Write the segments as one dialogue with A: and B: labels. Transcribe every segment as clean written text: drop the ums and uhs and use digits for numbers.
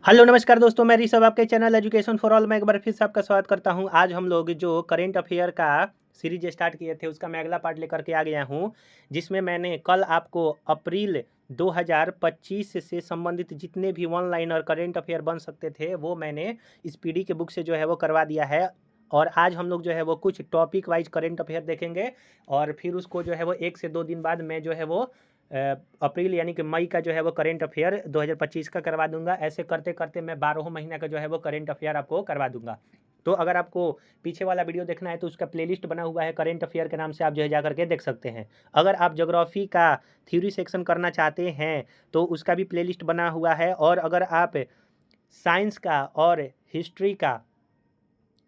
A: Hello नमस्कार दोस्तों, मैं ऋषभ आपके चैनल एजुकेशन फॉर ऑल में एक बार फिर से आपका स्वागत करता हूं। आज हम लोग जो करेंट अफेयर का सीरीज स्टार्ट किए थे उसका मैं अगला पार्ट लेकर के आ गया हूं, जिसमें मैंने कल आपको अप्रैल 2025 से संबंधित जितने भी वन लाइनर करेंट अफेयर बन सकते थे वो मैंने इस पीडी के बुक से जो है वो करवा दिया है। और आज हम लोग जो है वो कुछ टॉपिक वाइज करेंट अफेयर देखेंगे और फिर उसको जो है वो 1 से 2 दिन बाद मैं जो है वो अप्रैल यानी कि मई का जो है वो करेंट अफेयर 2025 का करवा दूंगा। ऐसे करते करते मैं 12 महीना का जो है वो करेंट अफेयर आपको करवा दूंगा। तो अगर आपको पीछे वाला वीडियो देखना है तो उसका प्लेलिस्ट बना हुआ है करेंट अफेयर के नाम से, आप जो है जा करके देख सकते हैं। अगर आप ज्योग्राफी का थ्योरी सेक्शन करना चाहते हैं तो उसका भी प्लेलिस्ट बना हुआ है। और अगर आप साइंस का और हिस्ट्री का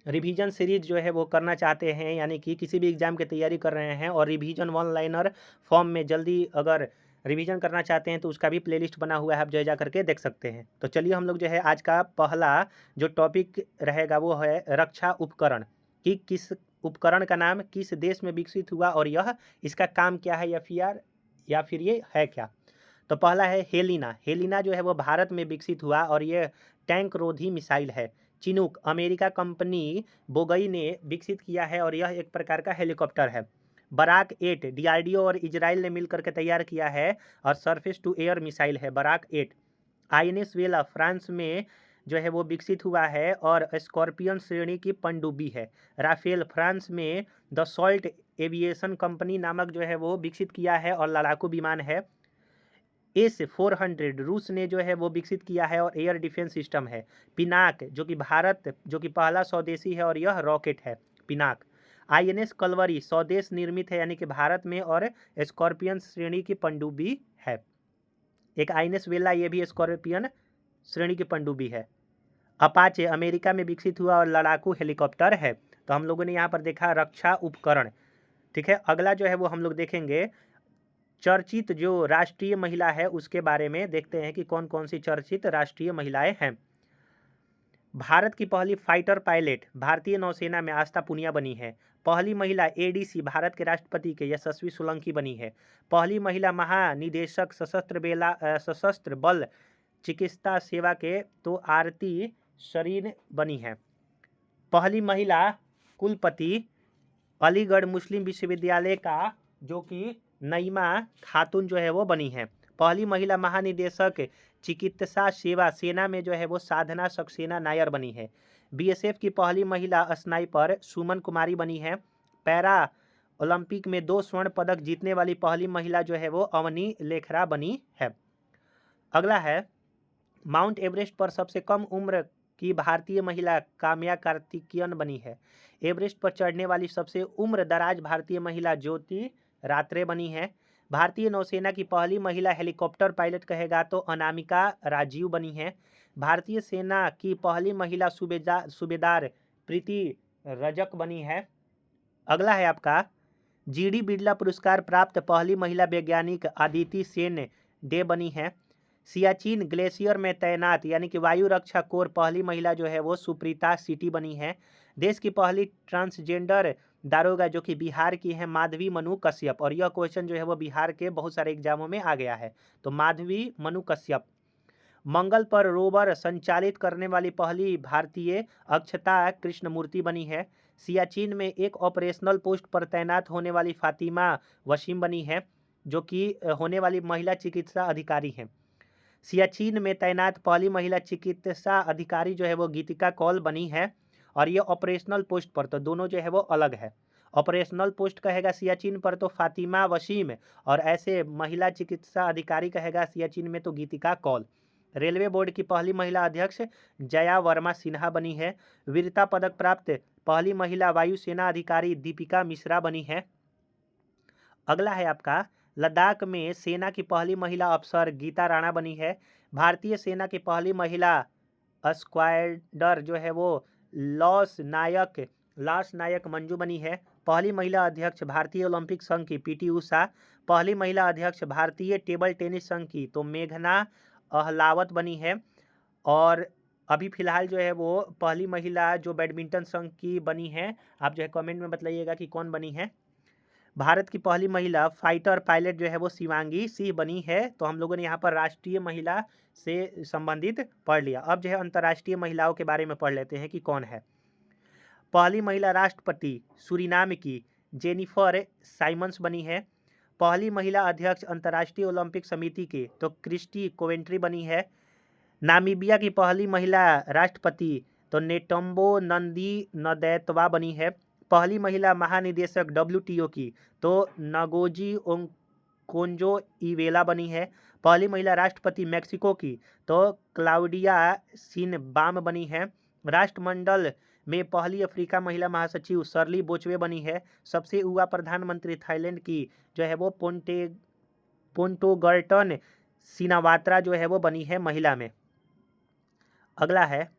A: रिवीजन सीरीज जो है वो करना चाहते हैं, यानी कि किसी भी एग्जाम की तैयारी कर रहे हैं और रिवीजन वन लाइनर फॉर्म में जल्दी अगर रिवीजन करना चाहते हैं तो उसका भी प्लेलिस्ट बना हुआ है, आप जो है जा करके देख सकते हैं। तो चलिए हम लोग जो है आज का पहला जो टॉपिक रहेगा वो है रक्षा उपकरण, कि किस उपकरण का नाम किस देश में विकसित हुआ और यह इसका काम क्या है या फिर ये है क्या। तो पहला है हेलिना। हेलिना जो है वो भारत में विकसित हुआ और ये टैंक रोधी मिसाइल है। चिनूक अमेरिका कंपनी बोगई ने विकसित किया है और यह एक प्रकार का हेलीकॉप्टर है। बराक 8 डीआरडीओ और इजराइल ने मिलकर के तैयार किया है और सरफेस टू एयर मिसाइल है बराक 8। आईएनएस वेला फ्रांस में जो है वो विकसित हुआ है और स्कॉर्पियन श्रेणी की पनडुब्बी है। राफेल फ्रांस में द सॉल्ट एविएशन कंपनी नामक जो है वो विकसित किया है और लड़ाकू विमान है। S-400 रूस ने जो है वो विकसित किया है और एयर डिफेंस सिस्टम है। पिनाक जो कि पहला स्वदेशी है और यह रॉकेट है पिनाक। आईएनएस कलवरी स्वदेश निर्मित है यानी कि भारत में और स्कॉर्पियन श्रेणी की पनडुब्बी है। एक आईएनएस वेला ये भी स्कॉर्पियन श्रेणी की पनडुब्बी है। अपाचे अमेरिका में विकसित हुआ और लड़ाकू हेलीकॉप्टर है। तो हम लोगों ने यहाँ पर देखा रक्षा उपकरण। ठीक है, अगला जो है वो हम लोग देखेंगे चर्चित जो राष्ट्रीय महिला है उसके बारे में देखते हैं कि कौन कौन सी चर्चित राष्ट्रीय महिलाएं हैं। भारत की पहली फाइटर पायलट भारतीय नौसेना में आस्था पुनिया बनी है। पहली महिला एडीसी भारत के राष्ट्रपति के यशस्वी सोलंकी बनी है। पहली महिला महानिदेशक सशस्त्र बल चिकित्सा सेवा के तो आरती शरीन बनी है। पहली महिला कुलपति अलीगढ़ मुस्लिम विश्वविद्यालय का जो कि नईमा खातून जो है वो बनी है। पहली महिला महानिदेशक चिकित्सा सेवा सेना में जो है वो साधना सक्सेना नायर बनी है। बीएसएफ की पहली महिला स्नाइपर सुमन कुमारी बनी है। पैरा ओलंपिक में 2 स्वर्ण पदक जीतने वाली पहली महिला जो है वो अवनी लेखरा बनी है। अगला है माउंट एवरेस्ट पर सबसे कम उम्र की भारतीय महिला काम्या कार्तिकेयन बनी है। एवरेस्ट पर चढ़ने वाली सबसे उम्र दराज भारतीय महिला ज्योति रात्रे बनी है। भारतीय नौसेना की पहली महिला हेलीकॉप्टर पायलट कहेगा तो अनामिका राजीव बनी है। भारतीय सेना की पहली महिला सूबेदार प्रीति रजक बनी है। अगला है आपका जीडी बिरला पुरस्कार प्राप्त पहली महिला वैज्ञानिक अदिति सेन डे बनी है। सियाचिन ग्लेशियर में तैनात यानी कि वायु रक्षा कोर पहली महिला जो है वो सुप्रीता सिटी बनी है। देश की पहली ट्रांसजेंडर दारोगा जो कि बिहार की है माधवी मनु कश्यप, और यह क्वेश्चन जो है वो बिहार के बहुत सारे एग्जामों में आ गया है। तो माधवी मनु कश्यप। मंगल पर रोवर संचालित करने वाली पहली भारतीय अक्षता कृष्णमूर्ति बनी है। सियाचिन में एक ऑपरेशनल पोस्ट पर तैनात होने वाली फातिमा वसीम बनी है जो कि होने वाली महिला चिकित्सा अधिकारी हैं। सियाचिन में तैनात पहली महिला चिकित्सा अधिकारी जो है वो गीतिका कौल बनी है। और ये ऑपरेशनल पोस्ट पर, तो दोनों जो है वो अलग है। ऑपरेशनल पोस्ट कहेगा सियाचिन पर तो फातिमा वसीम, और ऐसे महिला चिकित्सा अधिकारी कहेगा सियाचिन में तो गीतिका कौल। रेलवे बोर्ड की पहली महिला अध्यक्ष जया वर्मा सिन्हा बनी है। वीरता पदक प्राप्त पहली महिला वायुसेना अधिकारी दीपिका मिश्रा बनी है। अगला है आपका लद्दाख में सेना की पहली महिला अफसर गीता राणा बनी है। भारतीय सेना की पहली महिला स्क्वाड्रन जो है वो लास नायक मंजू बनी है। पहली महिला अध्यक्ष भारतीय ओलंपिक संघ की पीटी उषा। पहली महिला अध्यक्ष भारतीय टेबल टेनिस संघ की तो मेघना अहलावत बनी है। और अभी फिलहाल जो है वो पहली महिला जो बैडमिंटन संघ की बनी है, आप जो है कमेंट में बताइएगा कि कौन बनी है। भारत की पहली महिला फाइटर पायलट जो है वो शिवांगी सिंह बनी है। तो हम लोगों ने यहाँ पर राष्ट्रीय महिला से संबंधित पढ़ लिया। अब जो है अंतर्राष्ट्रीय महिलाओं के बारे में पढ़ लेते हैं कि कौन है। पहली महिला राष्ट्रपति सूरीनाम की जेनिफर साइमंस बनी है। पहली महिला अध्यक्ष अंतर्राष्ट्रीय ओलंपिक समिति की तो क्रिस्टी कोवेंट्री बनी है। नामीबिया की पहली महिला राष्ट्रपति तो नेटम्बो नंदी नदैतवा बनी है। पहली महिला महानिदेशक WTO की तो नगोजी ओंकोंजो इवेला बनी है। पहली महिला राष्ट्रपति मेक्सिको की तो क्लाउडिया सिनबाम बनी है। राष्ट्रमंडल में पहली अफ्रीका महिला महासचिव शर्ली बोचवे बनी है। सबसे युवा प्रधानमंत्री थाईलैंड की जो है वो पोंटोगर्टन सिनावात्रा जो है वो बनी है महिला में। अगला है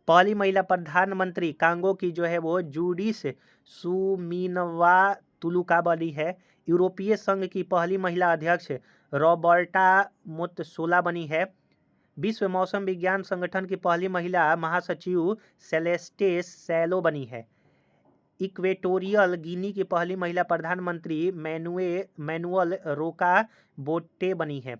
A: पहली महिला प्रधानमंत्री कांगो की जो है वो जूडिस सुमिनवा तुलुका बनी है। यूरोपीय संघ की पहली महिला अध्यक्ष रॉबर्टा मोत्सोला बनी है। विश्व मौसम विज्ञान संगठन की पहली महिला महासचिव सेलेस्टे सैलो बनी है। इक्वेटोरियल गिनी की पहली महिला प्रधानमंत्री मैनुअल रोका बोटे बनी है।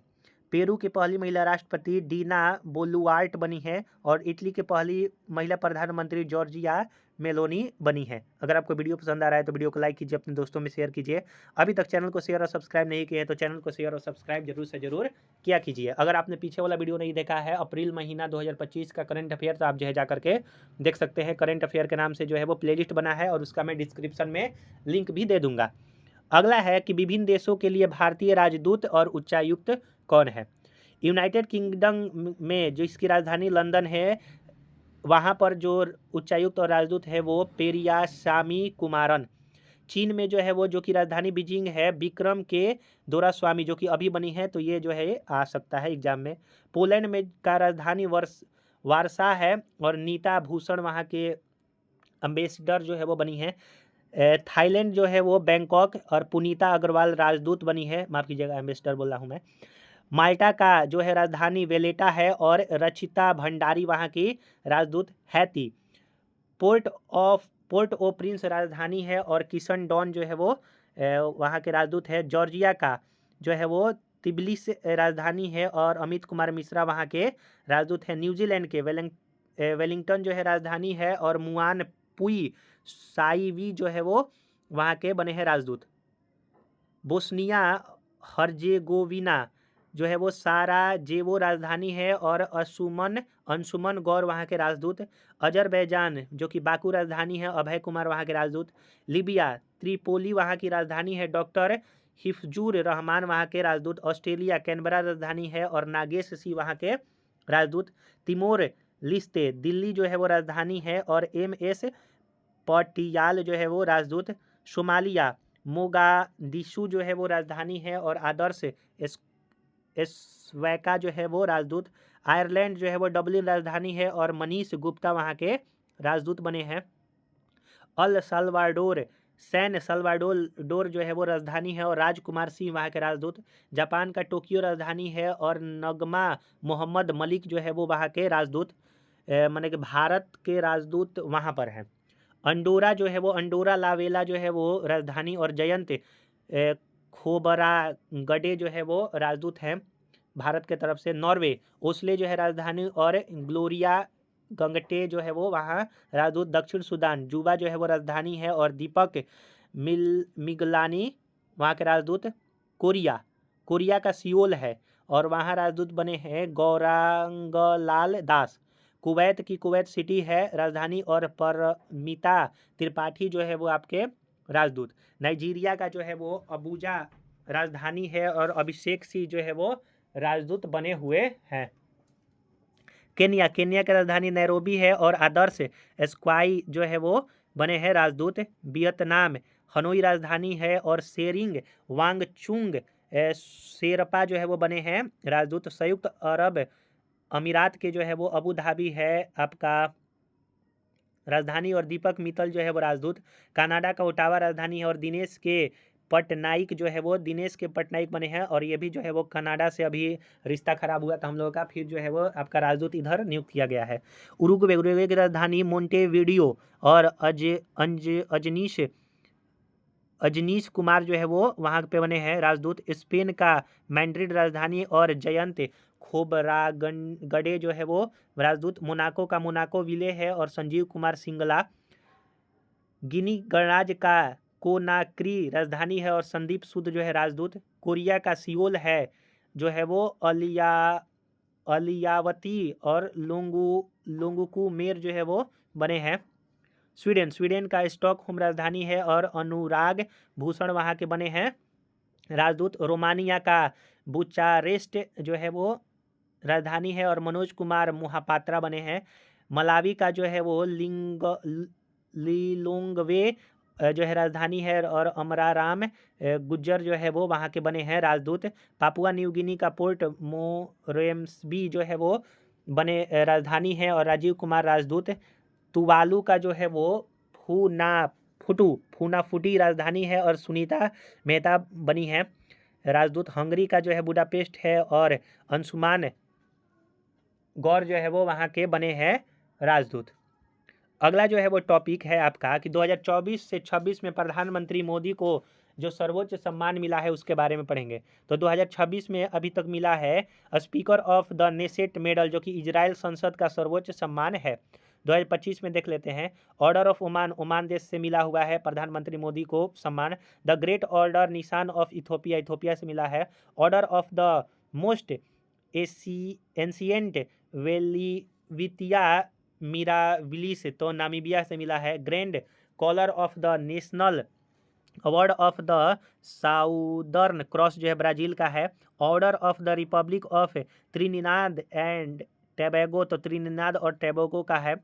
A: पेरू की पहली महिला राष्ट्रपति डीना बोलुआर्ट बनी है। और इटली की पहली महिला प्रधानमंत्री जॉर्जिया मेलोनी बनी है। अगर आपको वीडियो पसंद आ रहा है तो वीडियो को लाइक कीजिए, अपने दोस्तों में शेयर कीजिए। अभी तक चैनल को शेयर और सब्सक्राइब नहीं किए हैं तो चैनल को शेयर और सब्सक्राइब जरूर से जरूर किया कीजिए। अगर आपने पीछे वाला वीडियो नहीं देखा है अप्रैल महीना 2025 का करंट अफेयर तो आप जो है जा करके देख सकते हैं। करंट अफेयर के नाम से जो है वो प्लेलिस्ट बना है और उसका मैं डिस्क्रिप्शन में लिंक भी दे दूंगा। अगला है कि विभिन्न देशों के लिए भारतीय राजदूत और उच्चायुक्त कौन है। यूनाइटेड किंगडम में जिसकी राजधानी लंदन है वहाँ पर जो उच्चायुक्त और राजदूत है वो पेरियासामी कुमारन। चीन में जो है वो जो कि राजधानी बीजिंग है विक्रम के दोरास्वामी जो कि अभी बनी है तो ये जो है आ सकता है एग्जाम में। पोलैंड में का राजधानी वारसा है और नीता भूषण वहाँ के अम्बेसडर जो है वो बनी है। थाईलैंड जो है वो बैंकॉक और पुनीता अग्रवाल राजदूत बनी है। माफ़ कीजिएगा एम्बेसडर बोल रहा हूँ मैं। माल्टा का जो है राजधानी वेलेटा है और रचिता भंडारी वहाँ की राजदूत हैती। पोर्ट ओ प्रिंस राजधानी है और किशन डॉन जो है वो वहाँ के राजदूत है। जॉर्जिया का जो है वो तिब्लिस राजधानी है और अमित कुमार मिश्रा वहाँ के राजदूत है। न्यूजीलैंड के वेलिंगटन जो है राजधानी है और मुआन पुई साइवी जो है वो वहाँ के बने हैं राजदूत। बोस्निया हर्जेगोविना जो है वो साराजेवो राजधानी है और अंशुमन गौर वहाँ के राजदूत। अजरबैजान जो कि बाकू राजधानी है अभय कुमार वहाँ के राजदूत। लिबिया त्रिपोली वहाँ की राजधानी है डॉक्टर हिफजूर रहमान वहाँ के राजदूत। ऑस्ट्रेलिया कैनबरा राजधानी है और नागेश सी वहाँ के राजदूत। तिमोर लिस्ते दिल्ली जो है वो राजधानी है और MS पटियाल जो है वो राजदूत। सोमालिया मोगादिशु जो है वो राजधानी है और आदर्श एस्वैका जो है वो राजदूत। आयरलैंड जो है वो डब्लिन राजधानी है और मनीष गुप्ता वहाँ के राजदूत बने हैं। अल सल्वाडोर सैन सल्वाडोर जो है वो राजधानी है और राजकुमार सिंह वहाँ के राजदूत। जापान का टोक्यो राजधानी है और नगमा मोहम्मद मलिक जो है वो वहाँ के राजदूत माने कि भारत के राजदूत वहाँ पर हैं। अंडोरा जो है वो अंडोरा लावेला जो है वो राजधानी और जयंत खोबरा गडे जो है वो राजदूत हैं भारत के तरफ से। नॉर्वे ओस्ले जो है राजधानी और ग्लोरिया गंगटे जो है वो वहाँ राजदूत। दक्षिण सुदान जुबा जो है वो राजधानी है और दीपक मिगलानी वहाँ के राजदूत। कोरिया का सियोल है और वहाँ राजदूत बने हैं गौरांगलाल दास। कुवैत की कुवैत सिटी है राजधानी और परमिता त्रिपाठी जो है वो आपके राजदूत। नाइजीरिया का जो है वो अबूजा राजधानी है और अभिषेक सिंह जो है वो राजदूत बने हुए हैं। केन्या की राजधानी नैरोबी है और आदर्श एस्क्वाई जो है वो बने हैं राजदूत। वियतनाम हनोई राजधानी है और सेरिंग वांगचुंग शेरपा जो है वो बने हैं राजदूत। संयुक्त अरब अमीरात के जो है वो अबू धाबी है आपका राजधानी और दीपक मित्तल जो है वो राजदूत। कनाडा का ओटावा राजधानी है और दिनेश के पटनायक बने हैं और ये भी जो है वो कनाडा से अभी रिश्ता खराब हुआ था हम लोगों का, फिर जो है वो आपका राजदूत इधर नियुक्त किया गया है। उरुग्वे की राजधानी मोंटेविडियो और अजनीश अजनीश कुमार जो है वो वहाँ पे बने हैं राजदूत। स्पेन का मैड्रिड राजधानी और जयंत खोबरागडे जो है वो राजदूत। मोनाको का मोनाको विले है और संजीव कुमार सिंगला। गिनी गणराज्य का कोनाक्री राजधानी है और संदीप सूद जो है राजदूत। कोरिया का सियोल है जो है वो अलियावती और लोंगुकू मेर जो है वो बने हैं। स्वीडन का स्टॉकहोम राजधानी है और अनुराग भूषण वहाँ के बने हैं राजदूत। रोमानिया का बुचारेस्ट जो है वो राजधानी है और मनोज कुमार मोहापात्रा बने हैं। मलावी का जो है वो लिलोंगवे जो है राजधानी है और अमराराम गुज्जर जो है वो वहाँ के बने हैं राजदूत। पापुआ न्यू गिनी का पोर्ट मोरेम्सबी जो है वो बने राजधानी है और राजीव कुमार राजदूत। तुवालू का जो है वो फूनाफुटी राजधानी है और सुनीता मेहता बनी है राजदूत। हंगरी का जो है बुडापेस्ट है और अंशुमान गौर जो है वो वहाँ के बने हैं राजदूत। अगला जो है वो टॉपिक है आपका कि 2024 से 26 में प्रधानमंत्री मोदी को जो सर्वोच्च सम्मान मिला है उसके बारे में पढ़ेंगे। तो 2026 में अभी तक मिला है speaker of the Knesset medal जो कि इजराइल संसद का सर्वोच्च सम्मान है। 2025 में देख लेते हैं ऑर्डर ऑफ ओमान देश से मिला हुआ है प्रधानमंत्री मोदी को सम्मान। The great order Nishan of Ethiopia से मिला है। Order of the most ancient Welwitschia Mirabilis तो नामीबिया से मिला है। Grand collar of the national award of the southern cross जो है ब्राजील का है। Order of the republic of Trinidad and Tobago तो त्रिनिदाद और टैबेगो का है।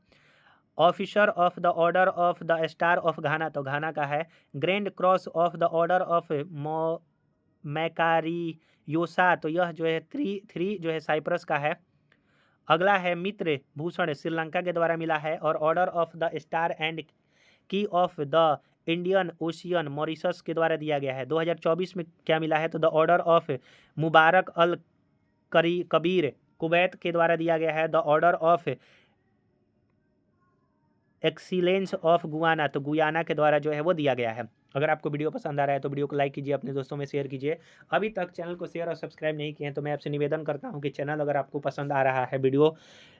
A: Officer of the order of the star of Ghana तो घाना का है। Grand cross of the order of मैकारियोसा तो यह जो है थ्री जो है साइप्रस का है। अगला है मित्र भूषण श्रीलंका के द्वारा मिला है और order of the star and key of the Indian Ocean Mauritius के द्वारा दिया गया है। 2024 में क्या मिला है तो the order of Mubarak al Kabeer Kuwait के द्वारा दिया गया है। The order of excellence of Guyana तो गुयाना के द्वारा जो है वो दिया गया है। अगर आपको वीडियो पसंद आ रहा है तो वीडियो को लाइक कीजिए, अपने दोस्तों में शेयर कीजिए। अभी तक चैनल को शेयर और सब्सक्राइब नहीं किए हैं तो मैं आपसे निवेदन करता हूं कि चैनल अगर आपको पसंद आ रहा है, वीडियो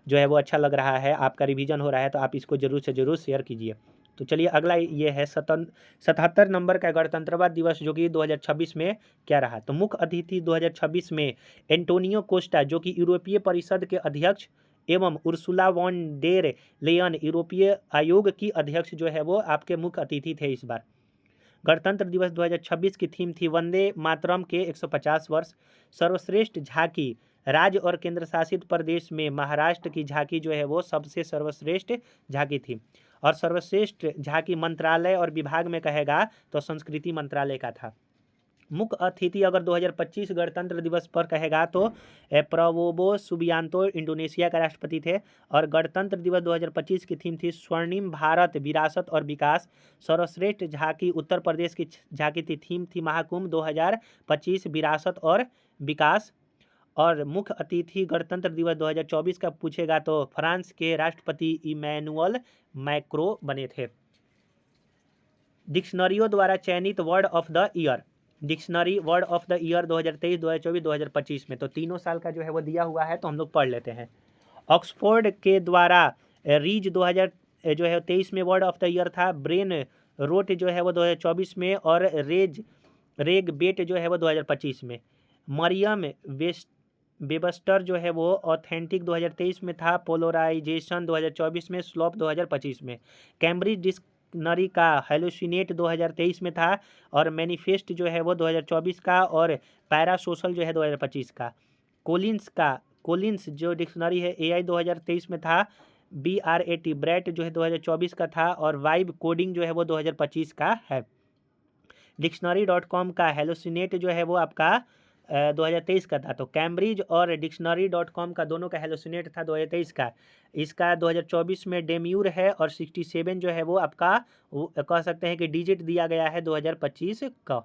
A: जो है वो अच्छा लग रहा है, आपका रिवीजन हो रहा है तो आप इसको जरूर से जरूर शेयर कीजिए। तो चलिए अगला ये है 77 नंबर का गणतंत्रता दिवस जो कि 2026 में क्या रहा। तो मुख्य अतिथि 2026 में एंटोनियो कोस्टा जो कि यूरोपीय परिषद के अध्यक्ष एवं उर्सुला वॉन डेर लेयन यूरोपीय आयोग की अध्यक्ष जो है वो आपके मुख्य अतिथि थे इस बार। गणतंत्र दिवस 2026 की थीम थी वंदे मातरम के 150 वर्ष। सर्वश्रेष्ठ झांकी राज्य और केंद्र शासित प्रदेश में महाराष्ट्र की झांकी जो है वो सबसे सर्वश्रेष्ठ झांकी थी और सर्वश्रेष्ठ झांकी मंत्रालय और विभाग में कहेगा तो संस्कृति मंत्रालय का था। मुख्य अतिथि अगर 2025 गणतंत्र दिवस पर कहेगा तो प्रबोवो सुबियांतो इंडोनेशिया का राष्ट्रपति थे और गणतंत्र दिवस 2025 की थीम थी स्वर्णिम भारत विरासत और विकास। सर्वश्रेष्ठ झांकी उत्तर प्रदेश की झांकी थी, थीम थी महाकुंभ 2025 विरासत और विकास। और मुख्य अतिथि गणतंत्र दिवस 2024 का पूछेगा तो फ्रांस के राष्ट्रपति इमैनुअल मैक्रो बने थे। डिक्शनरियों द्वारा चयनित word of the year, dictionary word of the year 2023, 2024, 2025 में तो तीनों साल का जो है वो दिया हुआ है तो हम लोग पढ़ लेते हैं। ऑक्सफोर्ड के द्वारा रीज 2023 में वर्ड ऑफ द ईयर था। ब्रेन रोट जो है वो 2024 में और रेग बेट जो है वो 2025 में। मरियम वेबस्टर जो है वो ऑथेंटिक 2023 में था। पोलराइजेशन 2024 में। स्लोप 2025 में। कैम्ब्रिज डिक्शनरी का हेलुसिनेट 2023 में था और मैनिफेस्ट जो है वो 2024 का और पैरासोशल जो है 2025 का। कोलिंस जो डिक्शनरी है एआई 2023 में था। BRAT ब्रैट जो है 2024 का था और वाइब कोडिंग जो है वो 2025 का है। डिक्शनरी.com का हेलुसिनेट जो है वो आपका 2023 का था। तो कैम्ब्रिज और डिक्शनरी.com का दोनों का हेलुसिनेट था 2023 का। इसका 2024 में डेम्यूर है और 67 जो है वो आपका कह सकते हैं कि डिजिट दिया गया है 2025 का।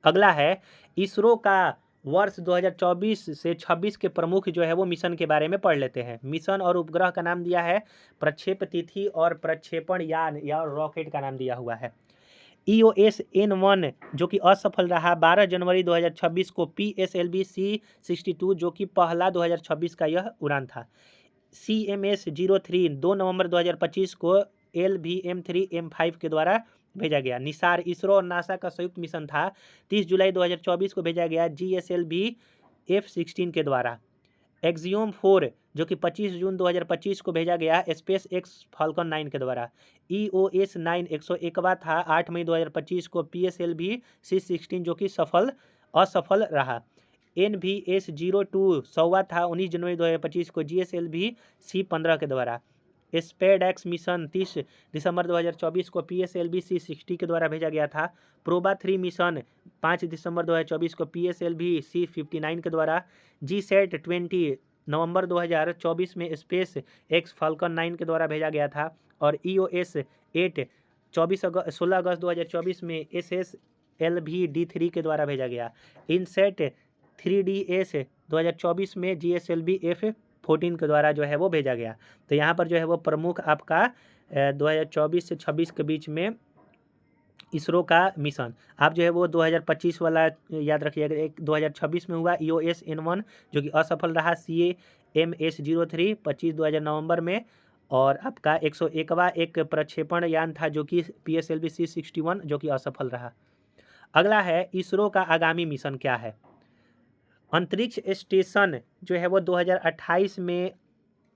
A: अगला है इसरो का वर्ष 2024 से 26 के प्रमुख जो है वो मिशन के बारे में पढ़ लेते हैं। मिशन और उपग्रह का नाम दिया है, प्रक्षेप तिथि और प्रक्षेपण यान या रॉकेट का नाम दिया हुआ है। EOS N1 जो कि असफल रहा 12 जनवरी 2026 को। PSLV C62 जो कि पहला 2026 का यह उड़ान था। CMS-03 2 नवंबर 2025 को LVM-3M5 के द्वारा भेजा गया। निसार इसरो और नासा का संयुक्त मिशन था। 30 जुलाई 2024 को भेजा गया GSLV F-16 के द्वारा। एक्सियोम 4 जो कि 25 जून 2025 को भेजा गया स्पेस एक्स फाल्कन 9 के द्वारा। EOS 9 101वां था 8 मई 2025 को। PSLV C16 जो कि असफल रहा। NVS-02 100वां था 19 जनवरी 2025 को GSLV C15 के द्वारा। स्पेडएक्स मिशन 30 दिसंबर 2024 को PSLV C60 के द्वारा भेजा गया था। प्रोबा 3 मिशन 5 दिसंबर 2024 को PSLV C59 के द्वारा। GSAT 20 नवंबर 2024 में स्पेस एक्स फाल्कन 9 के द्वारा भेजा गया था। और EOS 8 16 अगस्त 2024 में SSLV D3 के द्वारा भेजा गया। इनसेट 3DS 2024 में GSLV F14 के द्वारा जो है वो भेजा गया। तो यहाँ पर जो है वो प्रमुख आपका 2024 से 26 के बीच में इसरो का मिशन। आप जो है वो 2025 वाला याद रखिएगा। एक 2026 में हुआ EOS N1 जो कि असफल रहा। CMS-03 25 नवंबर में। और आपका 101वां एक प्रक्षेपण यान था जो कि PSLV C61 जो कि असफल रहा। अगला है इसरो का आगामी मिशन क्या है। अंतरिक्ष स्टेशन जो है वो 2028 में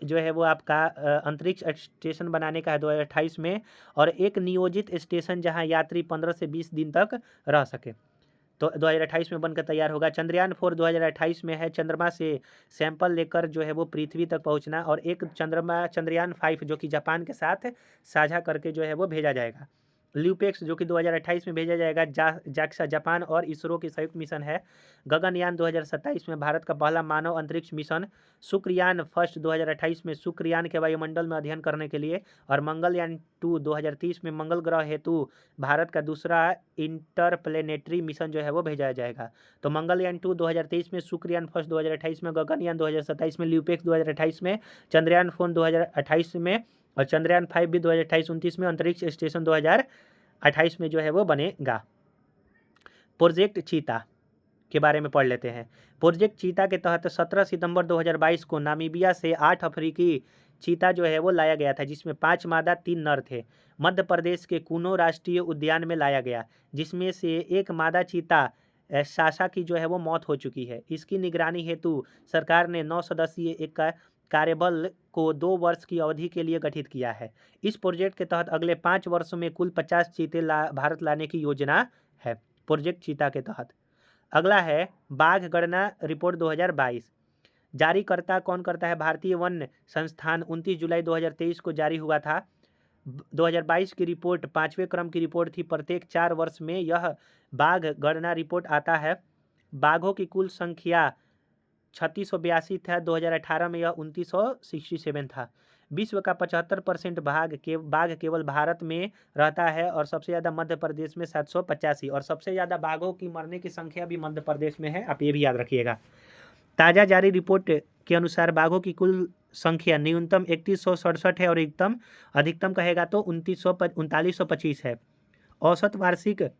A: जो है वो आपका अंतरिक्ष स्टेशन बनाने का है 2028 में। और एक नियोजित स्टेशन जहां यात्री 15 से 20 दिन तक रह सके, तो 2028 में बनकर तैयार होगा। चंद्रयान 4 2028 में है। चंद्रमा से सैंपल लेकर जो है वो पृथ्वी तक पहुंचना। और एक चंद्रयान 5 जो कि जापान के साथ साझा करके जो है वो भेजा जाएगा। ल्यूपेक्स जो कि 2028 में भेजा जाएगा। जाक्सा जापान और इसरो की संयुक्त मिशन है। गगनयान 2027 में भारत का पहला मानव अंतरिक्ष मिशन। शुक्रयान फर्स्ट 2028 में शुक्रयान के वायुमंडल में अध्ययन करने के लिए। और मंगलयान 2 2030 में मंगल ग्रह हेतु भारत का दूसरा इंटरप्लेनेटरी मिशन जो है वो भेजा जाएगा। तो मंगलयान 2 2023 में, शुक्रयान फर्स्ट 2028 में, गगनयान 2027 में, ल्यूपेक्स 2028 में, चंद्रयान 4 2028 में और चंद्रयान 5 भी 2028-29 में, अंतरिक्ष स्टेशन 2028 में जो है वो बनेगा। प्रोजेक्ट चीता के बारे में पढ़ लेते हैं। प्रोजेक्ट चीता के तहत 17 सितंबर 2022 को नामीबिया से 8 अफ्रीकी चीता जो है वो लाया गया था, जिसमें 5 मादा 3 नर थे। मध्य प्रदेश के कुनो राष्ट्रीय उद्यान में लाया गया, जिसमें से एक मादा चीता साशा की जो है वो मौत हो चुकी है। इसकी निगरानी हेतु सरकार ने 9 सदस्यीय एक कार्यबल को 2 वर्ष की अवधि के लिए गठित किया है। इस प्रोजेक्ट के तहत अगले 5 वर्षों में कुल 50 चीते भारत लाने की योजना है, प्रोजेक्ट चीता के तहत। अगला है बाघ गणना रिपोर्ट 2022। जारीकर्ता कौन करता है? भारतीय वन संस्थान 29 जुलाई 2023 को जारी हुआ था। 2022 की रिपोर्ट 5वें क्रम की रिपोर्ट थी। प्रत्येक 4 वर्ष में यह बाघ गणना रिपोर्ट आता है। बाघों की कुल संख्या 3682 था। 2018 में यह 2967 था। विश्व का 75% बाघ केवल भारत में रहता है और सबसे ज़्यादा मध्य प्रदेश में 785। और सबसे ज़्यादा बाघों की मरने की संख्या भी मध्य प्रदेश में है, आप ये भी याद रखिएगा। ताज़ा जारी रिपोर्ट के अनुसार बाघों की कुल संख्या न्यूनतम 3167 है और अधिकतम कहेगा तो 3925 है। औसत वार्षिक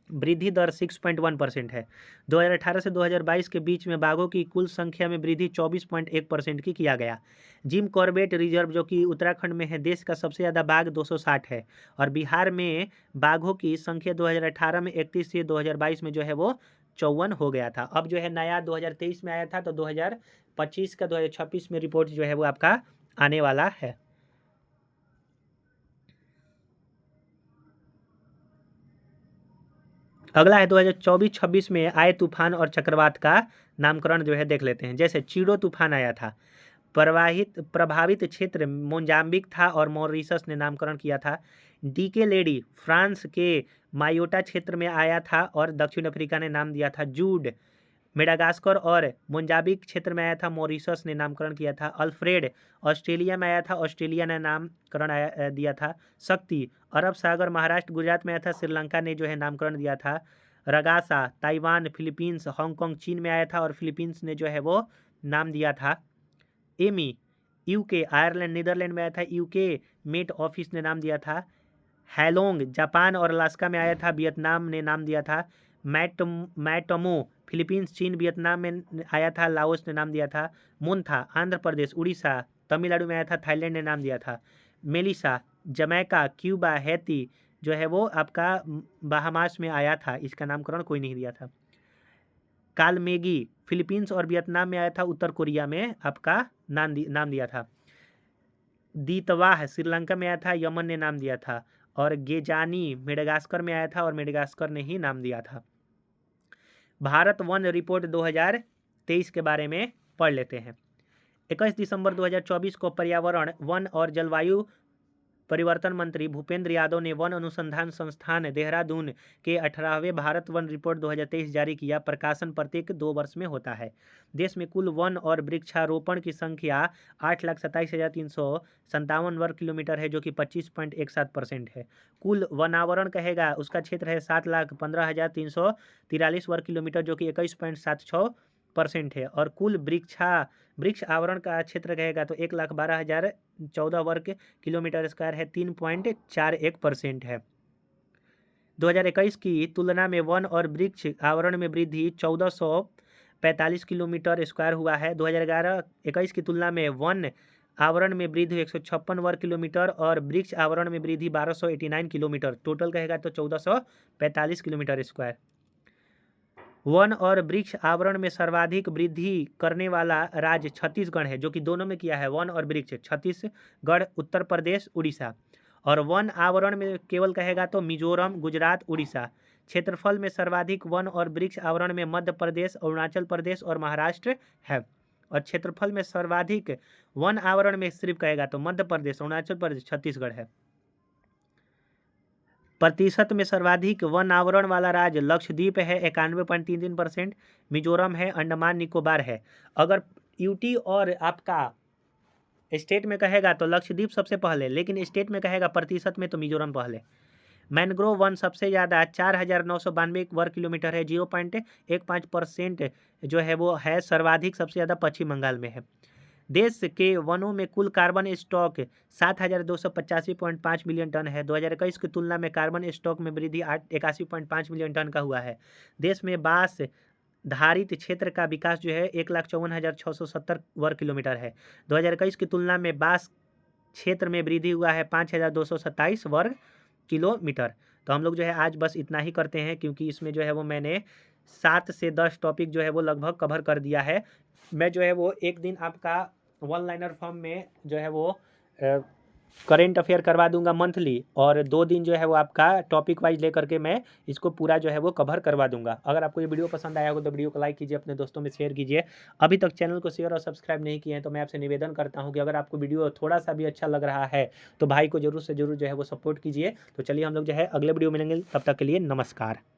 A: वृद्धि दर 6.1% है। 2018 से 2022 के बीच में बाघों की कुल संख्या में वृद्धि 24.1% की किया गया। जिम कॉर्बेट रिजर्व जो कि उत्तराखंड में है, देश का सबसे ज़्यादा बाघ 260 है। और बिहार में बाघों की संख्या 2018 में 31 से 2022 में जो है वो 54 हो गया था। अब जो है नया 2023 में आया था, तो 2025 का 2026 में रिपोर्ट जो है वो आपका आने वाला है। अगला है 2024-26 में आए तूफान और चक्रवात का नामकरण जो है देख लेते हैं। जैसे चीड़ो तूफान आया था, प्रभावित क्षेत्र मोजाम्बिक था और मॉरिशस ने नामकरण किया था। डीके लेडी फ्रांस के मायोटा क्षेत्र में आया था और दक्षिण अफ्रीका ने नाम दिया था जूड। मेडागास्कर और मोजाम्बिक क्षेत्र में आया था, मॉरिशस ने नामकरण किया था। अल्फ्रेड ऑस्ट्रेलिया में आया था, ऑस्ट्रेलिया ने नामकरण दिया था। शक्ति अरब सागर महाराष्ट्र गुजरात में आया था, श्रीलंका ने जो है नामकरण दिया था। रगासा ताइवान, फिलीपींस, हांगकांग चीन में आया था और फिलीपींस ने जो है वो नाम दिया था। एमी यूके आयरलैंड नीदरलैंड में आया था, यूके मेट ऑफिस ने नाम दिया था। हैलोंग जापान और अलास्का में आया था, वियतनाम ने नाम दिया था। मैटमो फिलीपींस चीन वियतनाम में आया था, लाओस ने नाम दिया था। मुन्था आंध्र प्रदेश उड़ीसा तमिलनाडु में आया था, थाईलैंड ने नाम दिया था। मेलिसा जमैका क्यूबा हैती जो है वो आपका बहामास में आया था, इसका नामकरण कोई नहीं दिया था। कालमेगी फिलीपींस और वियतनाम में आया था, उत्तर कोरिया में आपका नाम दिया था। दीतवाह श्रीलंका में आया था, यमन ने नाम दिया था। और गेजानी मेडागास्कर में आया था और मेडागास्कर ने ही नाम दिया था। भारत वन रिपोर्ट 2023 के बारे में पढ़ लेते हैं। 21 दिसंबर 2024 को पर्यावरण वन और जलवायु परिवर्तन मंत्री भूपेंद्र यादव ने वन अनुसंधान संस्थान देहरादून के 18वें भारत वन रिपोर्ट 2023 जारी किया। प्रकाशन प्रत्येक 2 वर्ष में होता है। देश में कुल वन और वृक्षारोपण की संख्या 8,27,357 वर्ग किलोमीटर है, जो कि 25.17% है। कुल वनावरण कहेगा उसका क्षेत्र है 7,15,343 वर्ग किलोमीटर, जो कि 21.76% है। और कुल वृक्ष आवरण का क्षेत्र कहेगा तो 1,12,014 वर्ग किलोमीटर स्क्वायर है, 3.41% है। 2021 की तुलना में वन और वृक्ष आवरण में वृद्धि 1445 किलोमीटर स्क्वायर हुआ है। 2011-21 की तुलना में वन आवरण में वृद्धि 156 वर्ग किलोमीटर और वृक्ष आवरण में वृद्धि 1289 किलोमीटर, टोटल कहेगा तो 1445 किलोमीटर स्क्वायर। वन और वृक्ष आवरण में सर्वाधिक वृद्धि करने वाला राज्य छत्तीसगढ़ है, जो कि दोनों में किया है, वन और वृक्ष। छत्तीसगढ़, उत्तर प्रदेश, उड़ीसा। और वन आवरण में केवल कहेगा तो मिजोरम, गुजरात, उड़ीसा। क्षेत्रफल में सर्वाधिक वन और वृक्ष आवरण में मध्य प्रदेश, अरुणाचल प्रदेश और महाराष्ट्र है। और क्षेत्रफल में सर्वाधिक वन आवरण में सिर्फ कहेगा तो मध्य प्रदेश, अरुणाचल प्रदेश, छत्तीसगढ़ है। प्रतिशत में सर्वाधिक वन आवरण वाला राज्य लक्षद्वीप है 91.33%, मिजोरम है, अंडमान निकोबार है। अगर यूटी और आपका स्टेट में कहेगा तो लक्षद्वीप सबसे पहले, लेकिन स्टेट में कहेगा प्रतिशत में तो मिजोरम पहले। मैनग्रोव वन सबसे ज़्यादा 4,992 वर्ग किलोमीटर है, 0.15% जो है वो है। सर्वाधिक सबसे ज़्यादा पश्चिम बंगाल में है। देश के वनों में कुल कार्बन स्टॉक 7,285.5 मिलियन टन है। 2021 की तुलना में कार्बन स्टॉक में वृद्धि 81.5 मिलियन टन का हुआ है। देश में बांस धारित क्षेत्र का विकास जो है 1,54,670 वर्ग किलोमीटर है। 2021 की तुलना में बांस क्षेत्र में वृद्धि हुआ है 5,227 वर्ग किलोमीटर। तो हम लोग जो है आज बस इतना ही करते हैं, क्योंकि इसमें जो है वो मैंने 7 से 10 टॉपिक जो है वो लगभग कवर कर दिया है। मैं जो है वो एक दिन आपका वन लाइनर फॉर्म में जो है वो करेंट अफेयर करवा दूंगा मंथली, और 2 दिन जो है वो आपका टॉपिक वाइज लेकर के मैं इसको पूरा जो है वो कवर करवा दूंगा। अगर आपको ये वीडियो पसंद आया हो तो वीडियो को लाइक कीजिए, अपने दोस्तों में शेयर कीजिए। अभी तक चैनल को शेयर और सब्सक्राइब नहीं किए हैं तो मैं आपसे निवेदन करता हूँ कि अगर आपको वीडियो थोड़ा सा भी अच्छा लग रहा है तो भाई को जरूर से जरूर जो है वो सपोर्ट कीजिए। तो चलिए हम लोग जो है अगले वीडियो मिलेंगे, तब तक के लिए नमस्कार।